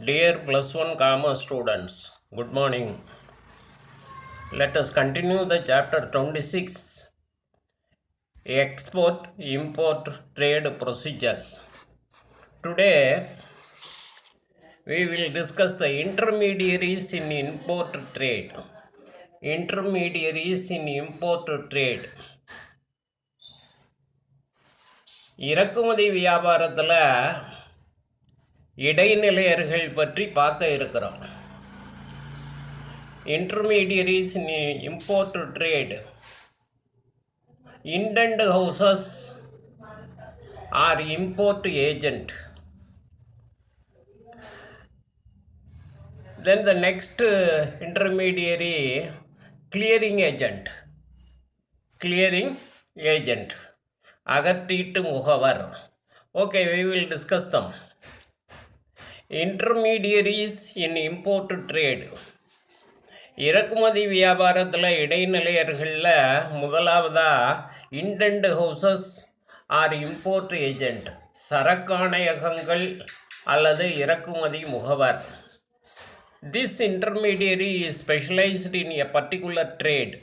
Dear plus one commerce students, good morning. Let us continue the chapter 26, Export Import Trade Procedures. Today we will discuss the intermediaries in import trade. Intermediaries in import trade. இறக்குமதி வியாபாரத்தில் இடைநிலையர்கள் பற்றி பார்க்க இருக்கிறோம். Intermediaries in import trade. Indent houses are import agent. Then the next intermediary, clearing agent. Clearing agent. அகற்றீட்டு முகவர். Okay, we will discuss them. Intermediaries in import trade. இறக்குமதி வியாபாரத்தில் இடைநிலையர்களில் முதலாவதா இண்டெண்ட் houses or import agent, சரக்காணையகங்கள் அல்லது இறக்குமதி முகவர். This intermediary is specialised in a particular trade.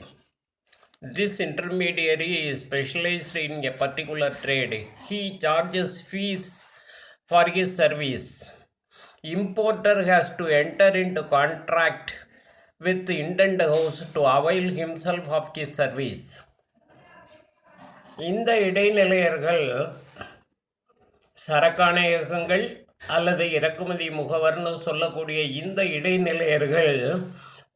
This intermediary is specialized in a particular trade. He charges fees for his service. Importer has to enter into contract with the indent house to avail himself of his service. இந்த இடைநிலையர்கள் சரக்காணையகங்கள் அல்லது இறக்குமதி முகவர்னு சொல்லக்கூடிய இந்த இடைநிலையர்கள்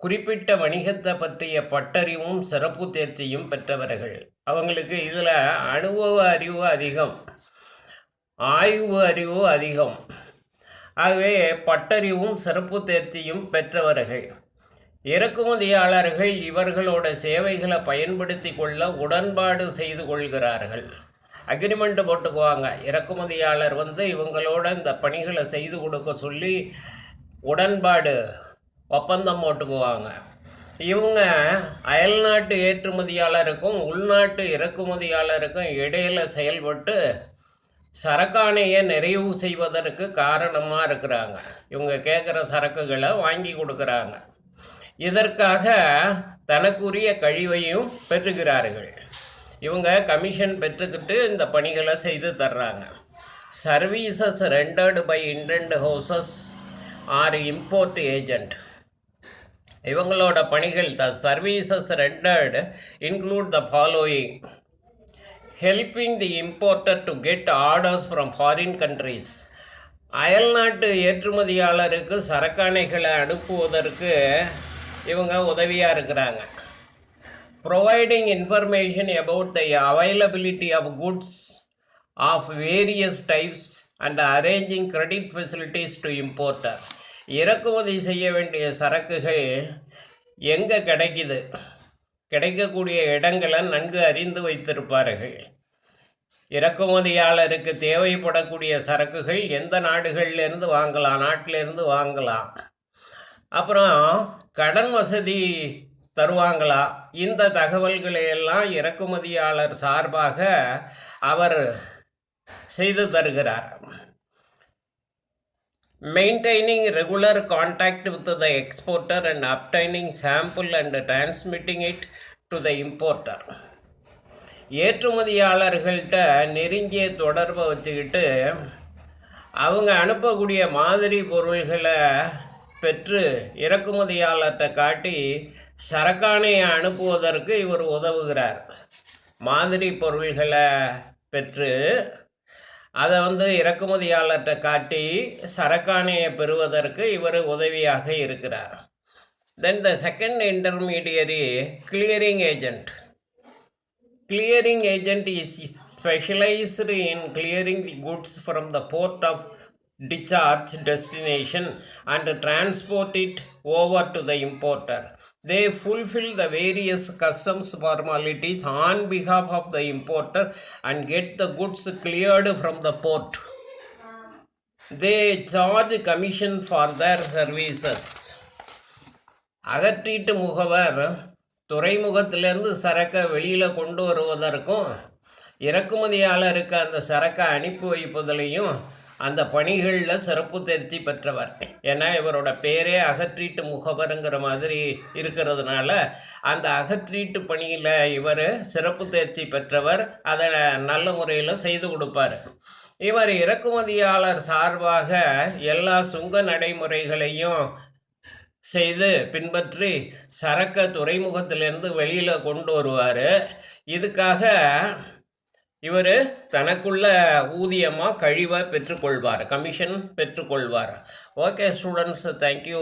குறிப்பிட்ட வணிகத்தை பற்றிய பட்டறிவும் சிறப்பு தேர்ச்சியும் பெற்றவர்கள். அவங்களுக்கு இதில் அனுபவ அறிவு அதிகம், ஆய்வு அறிவு அதிகம். ஆகவே பட்டறிவும் சிறப்பு தேர்ச்சியும் பெற்றவர்கள். இறக்குமதியாளர்கள் இவர்களோட சேவைகளை பயன்படுத்தி கொள்ள உடன்பாடு செய்து கொள்கிறார்கள். அக்ரிமெண்ட் போட்டுக்குவாங்க. இறக்குமதியாளர் இவங்களோட இந்த பணிகளை செய்து கொடுக்க சொல்லி உடன்பாடு ஒப்பந்தம் போட்டுக்குவாங்க. இவங்க அயல்நாட்டு ஏற்றுமதியாளருக்கும் உள்நாட்டு இறக்குமதியாளருக்கும் இடையில் செயல்பட்டு சரக்காணையை நிறைவு செய்வதற்கு காரணமாக இருக்கிறாங்க. இவங்க கேட்குற சரக்குகளை வாங்கி கொடுக்குறாங்க. இதற்காக தனக்குரிய கழிவையும் பெற்றுக்கிறார்கள். இவங்க கமிஷன் பெற்றுக்கிட்டு இந்த பணிகளை செய்து தர்றாங்க. Services rendered by indent houses or import agent. இவங்களோட பணிகள், the services rendered include the following: helping the importer to get orders from foreign countries. அயல்நாட்டு ஏற்றுமதியாளருக்கு சரக்காணைகளை அனுப்புவதற்கு இவங்க உதவியாக இருக்கிறாங்க. Providing information about the availability of goods of various types and arranging credit facilities to importer. இறக்குமதி செய்ய வேண்டிய சரக்குகள் எங்கே கிடைக்குது, கிடைக்கக்கூடிய இடங்களை நன்கு அறிந்து வைத்திருப்பார்கள். இறக்குமதியாளருக்கு தேவைப்படக்கூடிய சரக்குகள் எந்த நாடுகள்லேருந்து வாங்கலாம், நாட்டிலேருந்து வாங்கலாம், அப்புறம் கடன் வசதி தருவாங்களா, இந்த தகவல்களை எல்லாம் இறக்குமதியாளர் சார்பாக அவர் செய்து தருகிறார். Maintaining regular contact with the exporter and obtaining sample and transmitting it to the importer. ஏற்றுமதியாளர்கள்ட்ட நெருங்கிய தொடர்பை வச்சுக்கிட்டு அவங்க அனுப்பக்கூடிய மாதிரி பொருள்களை பெற்று இறக்குமதியாளர்கிட்ட காட்டி சரக்காணையை அனுப்புவதற்கு இவர் உதவுகிறார். மாதிரி பொருள்களை பெற்று அதை இறக்குமதியாளர்கிட்ட காட்டி சரக்காணையை பெறுவதற்கு இவர் உதவியாக இருக்கிறார். Then the second intermediary, clearing agent. Clearing agent is specialized in clearing the goods from the port of discharge destination and transport it over to the importer. They fulfill the various customs formalities on behalf of the importer and get the goods cleared from the port. They charge commission for their services. அகற்றீட்டு முகவர் துறைமுகத்திலிருந்து சரக்கை வெளியில் கொண்டு வருவதற்கும் இறக்குமதியாளருக்கு அந்த சரக்கை அனுப்பி வைப்பதிலையும் அந்த பணிகளில் சிறப்பு தேர்ச்சி பெற்றவர். ஏன்னா இவரோட பேரே அகற்றீட்டு முகவருங்கிற மாதிரி இருக்கிறதுனால அந்த அகற்றீட்டு பணியில் இவர் சிறப்பு தேர்ச்சி பெற்றவர். அதை நல்ல முறையில் செய்து கொடுப்பார். இவர் இறக்குமதியாளர் சார்பாக எல்லா சுங்க நடைமுறைகளையும் செய்து பின்பற்றி சரக்கை துறைமுகத்திலேருந்து வெளியில் கொண்டு வருவார். இதுக்காக இவர் தனக்குள்ள ஊதியமாக கழிவை பெற்றுக்கொள்வார், கமிஷன் பெற்றுக்கொள்வார். Okay students, thank you.